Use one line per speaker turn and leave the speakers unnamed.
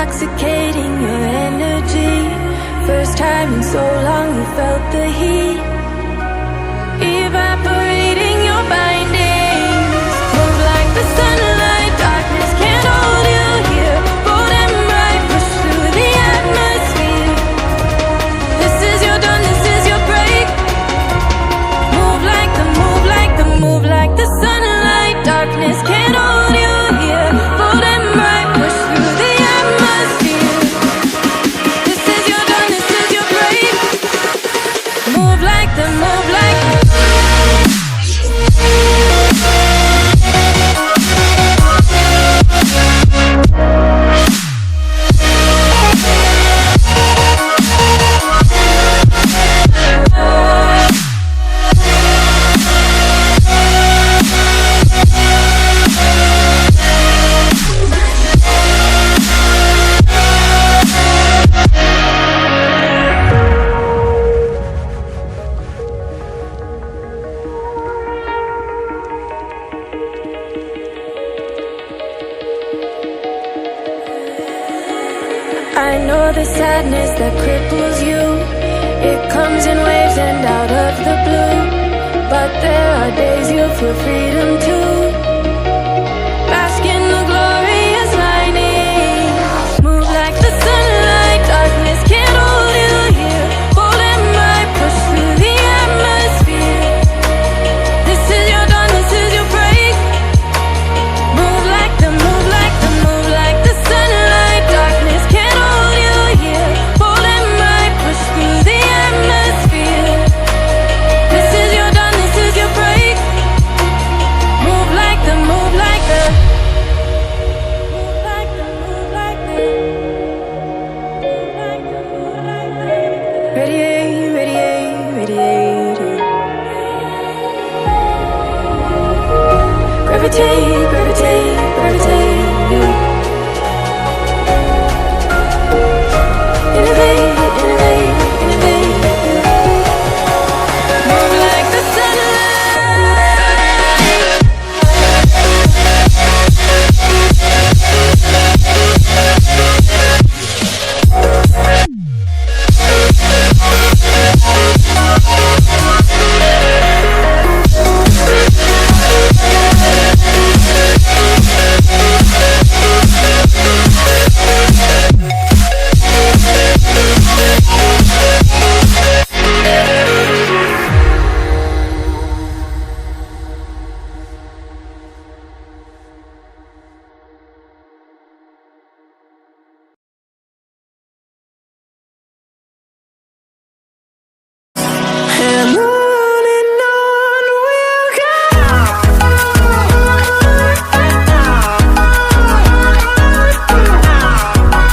intoxicating your energy. First time in so long you felt the heat evaporating your bindings. Move like the sunlight, darkness can't hold you here. Bold and bright, push through the atmosphere. This is your dawn, this is your break. Move like the, move like the, move like the sunlight. Darkness can't hold you here. Bold and bright, push through the atmosphere. This is your dawn, this is your break. Move like the, move like the. I know the sadness that cripples you. It comes in waves and out of the blue. But there are days you feel freedom too.